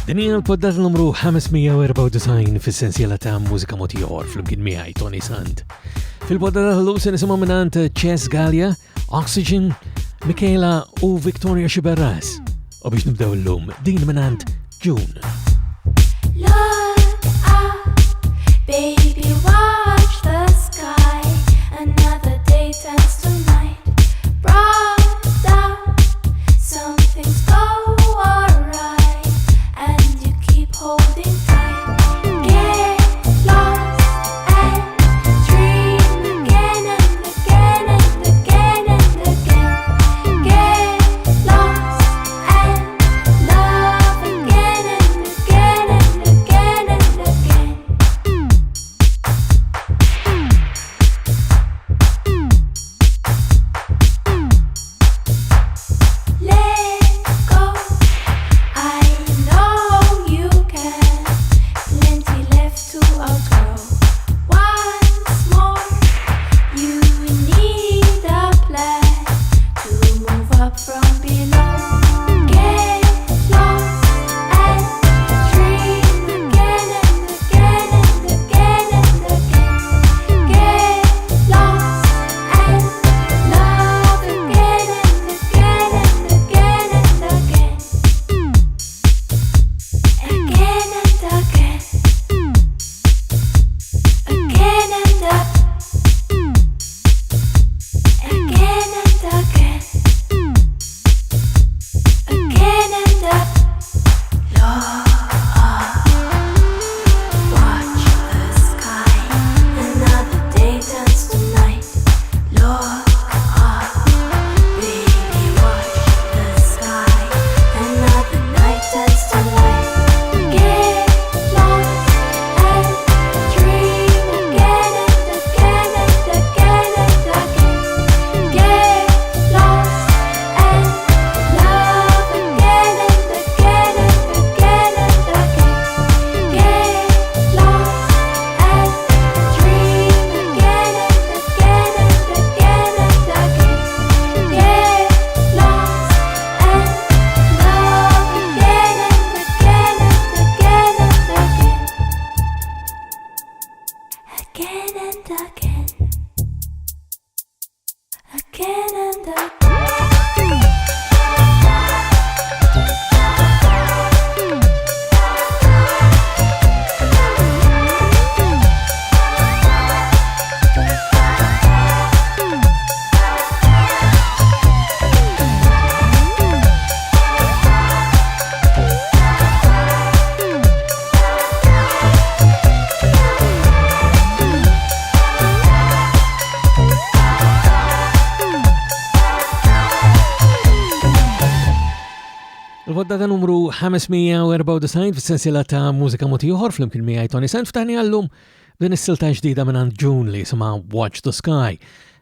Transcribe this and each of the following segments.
Din hija l-poddat numru 594 fis-sensiela ta' Mużika Mod Ieħor fl-imkien miegħi Toni Sant. Fil-poddat tal-lum se nisimgħu minant Chess Gallia, Oxygen, Michaela u Victoria Xiberras. U biex nibdew illum din minant June. Look up, baby, watch the sky. Another day turns to night. Brought up, some things go alright, and you keep holding tight. Get lost and dream again and again and again and again. Get lost and love again and again and again and again. Let go, I know you can. Plenty left to outgrow. Once more, you need a plan to move up from below. Get lost and dream again and again and again and again. Get lost and love again and again and again and again. Again and again. Again and up. Again and again. Again and up. Watch the sky. Another day turns to night. Look up, baby, watch the sky. Another night turns to light. Get lost and dream again and again and again and again. Get lost and love again and again and again and again. Get lost and dream again and again and again and again. Get lost and love again and again and again and again. Again and again. Again and again. Il-poddata numru 594 fis-sensiela ta' Mużika Mod Ieħor fl-imkien miegħi Toni Sant f'tani għallum din is-silta ġdida minn June li jisimha Watch the Sky.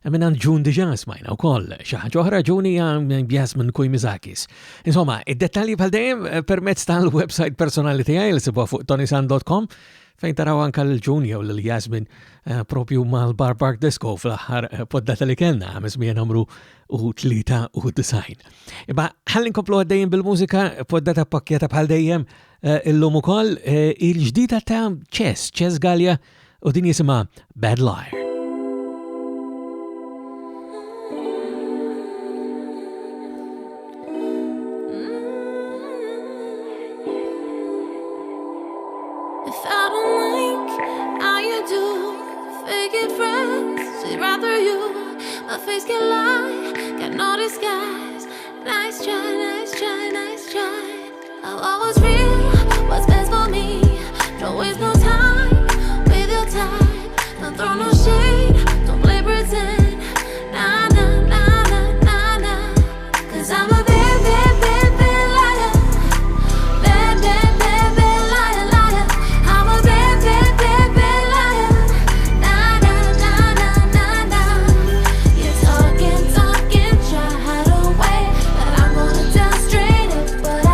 Minn June diġà smajna wkoll xi ħaġa oħra June hija Jasmine Kuimizakis. Insomma, id-dettalji bħal dejjem permezz tal-website personali tiegħi li sibuha fuq ToniSant.com fejn taraw anke l-June jew l-Jasmine propju mal-Bar Park Disco fl-aħħar poddata li kellna 593. Imma ħalli nkomplu għaddejjem bil-mużika poddata pakkjata bħal dejjem illum ukoll il-ġdida ta' Chess Gallia u din jisimha Bad Liar. If I don't like how you do fake it friends, she'd rather you. My face can lie, got no disguise. Nice try, nice try, nice try. I'll always real what's best for me. Don't waste no time with your time. Don't throw no shade, don't play pretend. Nah, nah, nah, nah, nah, nah. 'Cause I'm a bad, bad, bad, bad liar. Bad, bad, bad, bad liar, liar. I'm a bad, bad, bad, bad liar. Nah, nah, nah, nah, nah, nah. You're talking, talking, try hide away, but I'm gonna tell straight up what I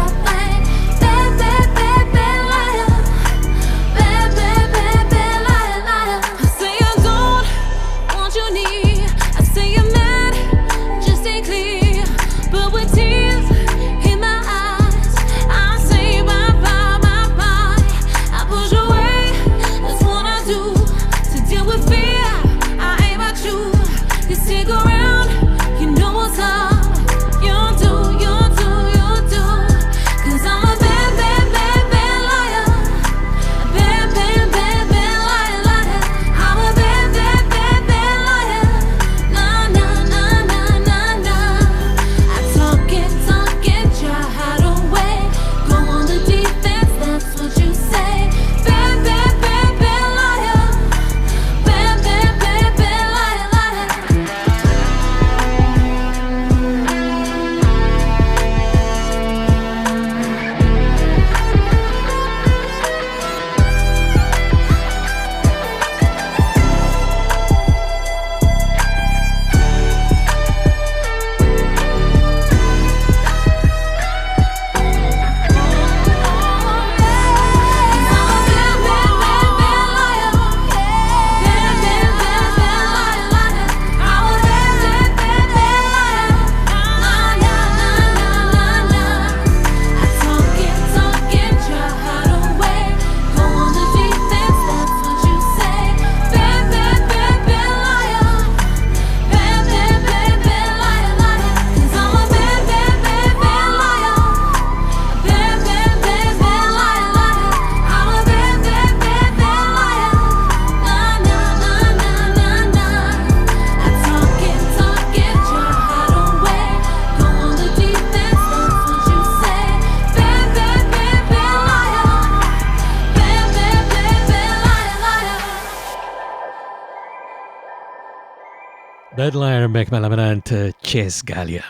Bedlar mek mela minant Ches Gallia.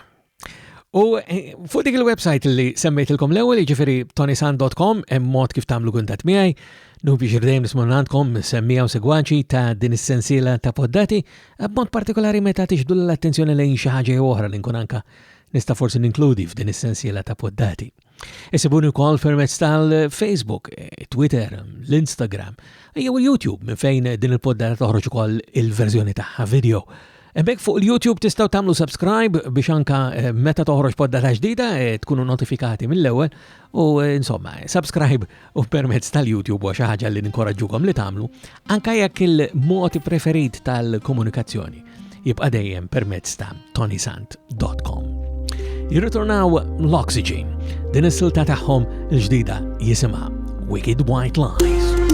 U fuq dik il-website li semmejtilkom l-ewwel jiġifieri ToniSant.com hemm mod kif tagħmlu kuntatt miegħi, nubi xirdejjem nismonnantkom semmija u segwaċi ta' din is-sensiela ta' poddati, b'mod partikolari meta tixdu l-attenzjoni lejn xi ħaġa oħra li nkun anke nista' forsi ninkludi f'din is-sensiela ta' poddati. Isibuni wkoll permezz tal-Facebook, Twitter, l-Instagram, jew il-YouTube minn fejn din il-poddata toħroġ ukoll il-verżjoni tagħha video. Embek fuq il-YouTube tistaw tamlu subscribe biex anka meta toħroġ poddata ġdida tkunu notifikati mill-ewwel u insomma subscribe u permezz tal-YouTube u xi ħaġa li ninkoraġġukom li tagħmlu anka jekk il-mod preferit tal-komunikazzjoni jibqa' dejjem permezz ta' ToniSant.com. Jirritornaw l-Oxygen, din is-silta tagħhom l-ġdida jisimha Wicked White Lies.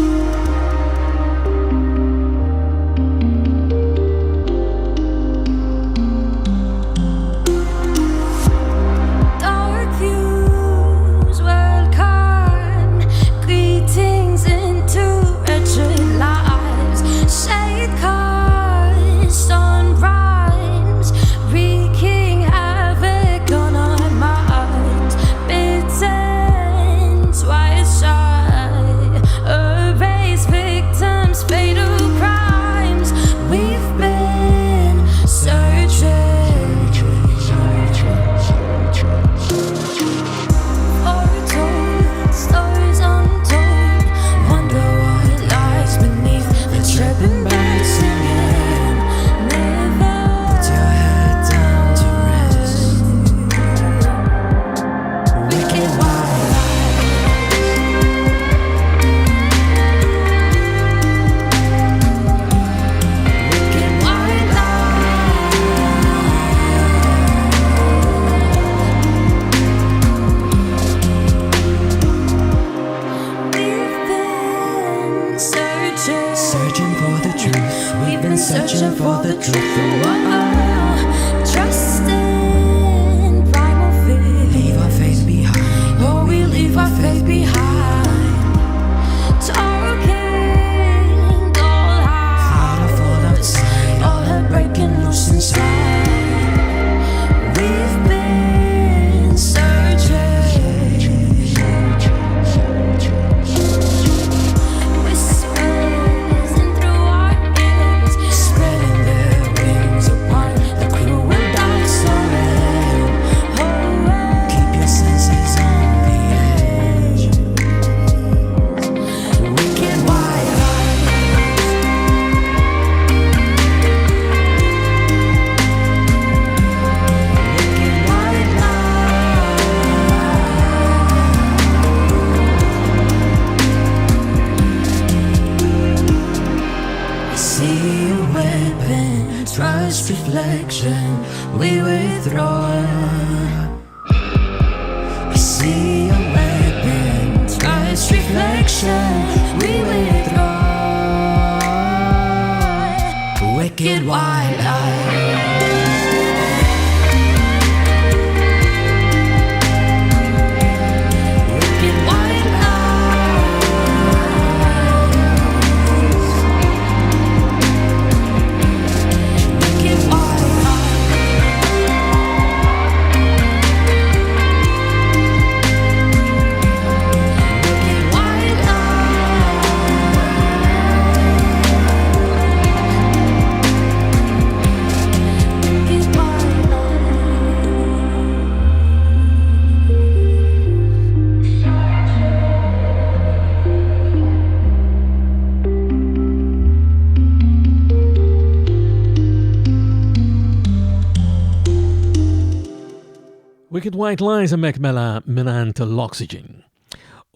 Wicked White Lies emmek mela minant l-Oxygen.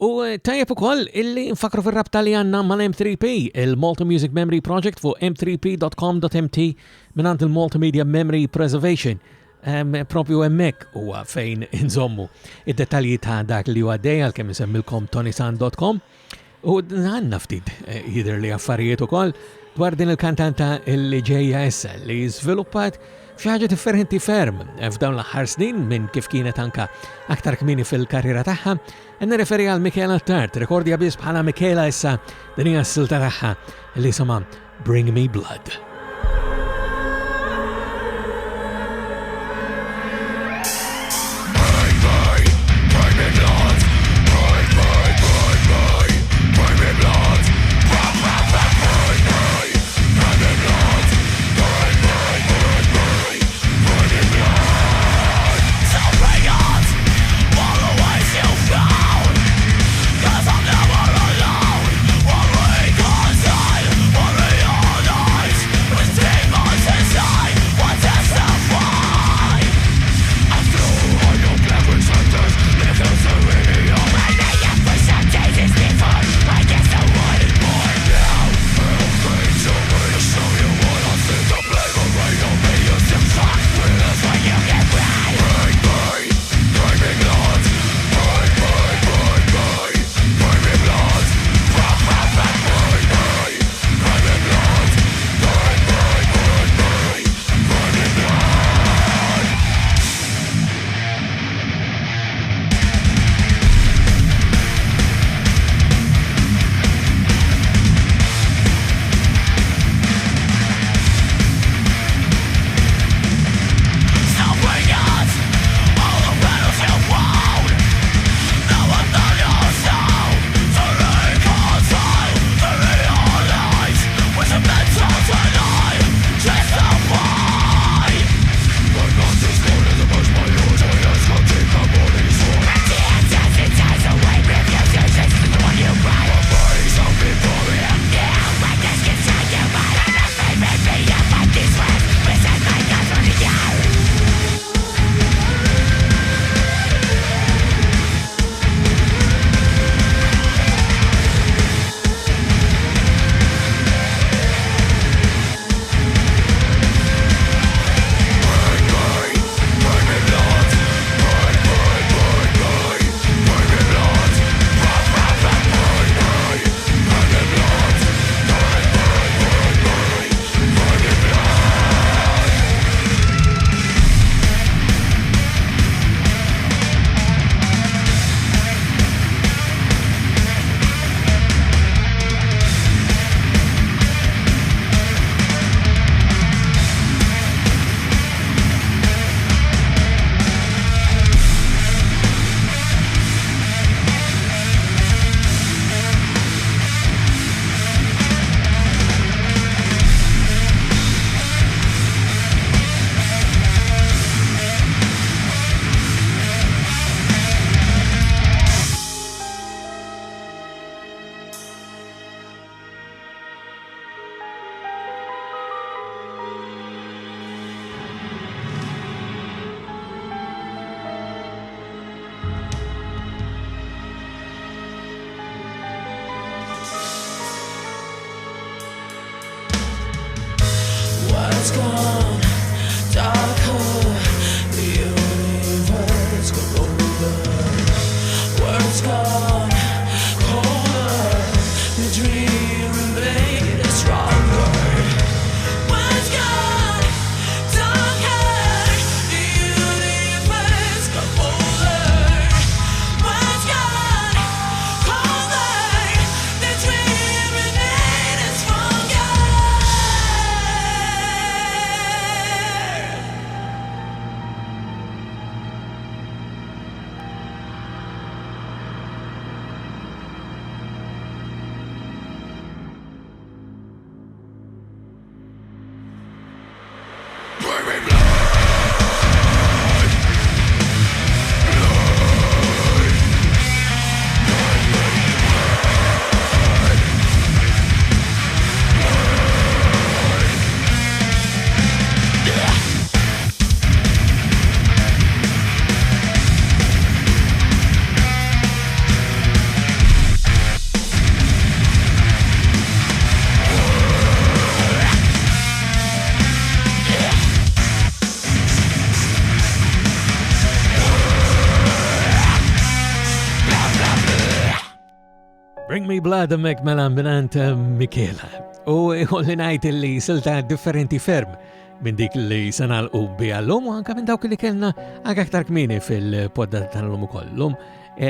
U tajjeb ukoll illi nfakru fir-rabta li għandna mal-M3P, il-Malta Music Memory Project fuq m3p.com.mt minant il-Multimedia Memory Preservation. Propju emmek huwa fejn inżommu id-dettalji ta' dak li huwa dej għalkemm insemmilkom ToniSant.com. U għandna ftit jidher li affarijiet ukoll dwar din il-kantanta li ġejja issa li żviluppat f'xi ħaġa differenti ferm f'dawn l-aħħar snin minn kif kienet anka aktar kmini fil-karriera tagħha. Nirreferi għal Michaela Tart, rekordja biss bħala Michaela issa din hija s-silta tagħha li jisimha Bring Me Blood. Bring Me Blood mek mela minant Michela. U għolli najt li silta differenti ferm minn dik li sanal u bijallum u anka minn dawk li kellna anka aktar kmini fil-podda tal-lum u kollum.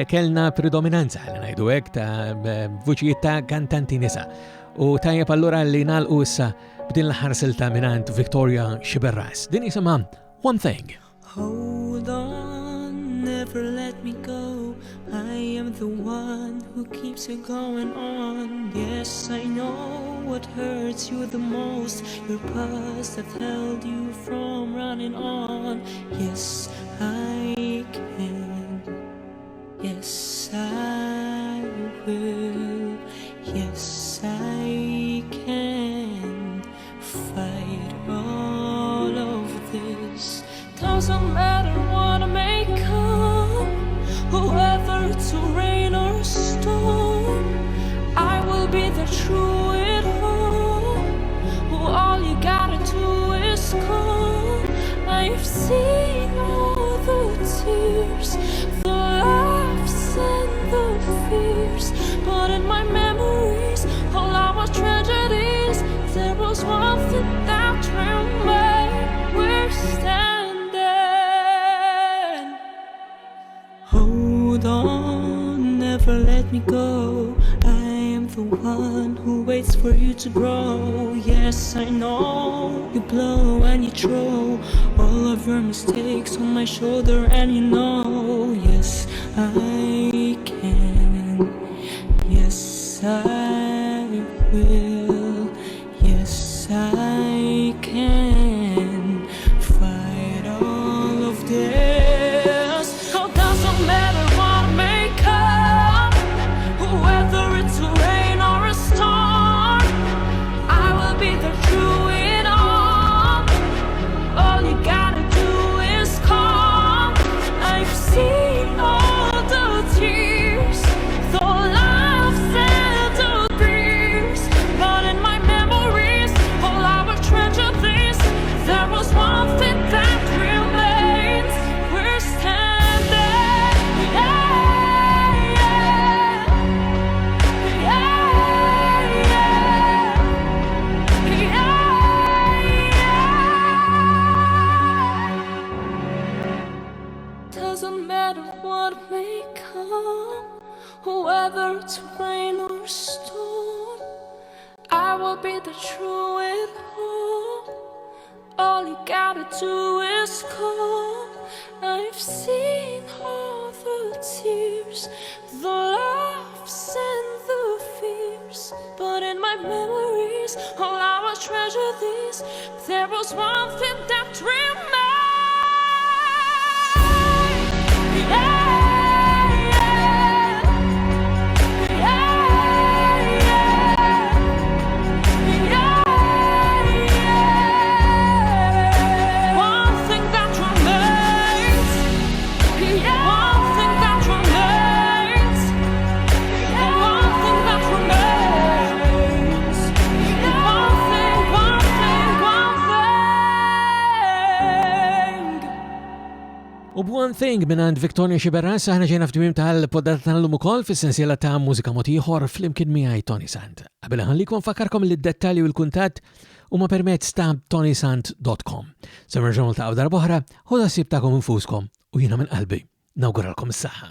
Kellna predominanza li najdu hekk ta' vuċijiet ta' kantanti nisa. U tajjeb allura li nalqu issa b'din l-aħħar silta minant Victoria Xiberras. Din jisimha One Thing. Hold on, never let me go. I am the one who keeps you going on. Yes, I know what hurts you the most. Your past have held you from running on. Yes, I can. Yes, I will. Yes, I can fight all of this. Doesn't matter what I may come, whether it's rain or storm, I will be there through it all. All you gotta do is come. I've seen all the tears, the laughs and the fears, but in my memories, all our tragedies, there was one thing that remained. We're standing. Hold on, never let me go. I am the one who waits for you to grow. Yes, I know you blow and you throw all of your mistakes on my shoulder, and you know, yes, I can. Yes, I will. Yes, I can fight all of this. Oh, doesn't matter what may come, whether it's rain or a storm, I will be there through it all. All you gotta do is come. I've seen all the tears, the laughs and the tears, but in my memories, all our tragedies, there was one thing that remains. We're standing. Yeah, yeah. Yeah, yeah. Yeah, yeah. Doesn't matter what may come, whether it's rain or storm, I will be there through it all. All you gotta do is come. I've seen all the tears, the laughs and the fears, but in my memories, all our tragedies, there was one thing that remained. Yeah. U b'One Thing minant Victoria Xiberras aħna ġejna f'tmiem tal-poddata tal-lum ukoll fis-sensiela ta' Mużika Mod Ieħor flimkien miegħi Toni Sant. Qabel ħallikom nfakkarkom li d-dettalji u l-kuntatt huma permezz ta' ToniSant.com. Se nerġgħu niltaqgħu darb'oħra, ħoda ssib tagħkom infuskom u jiena minn qalbi nawguralkom is-saħħa.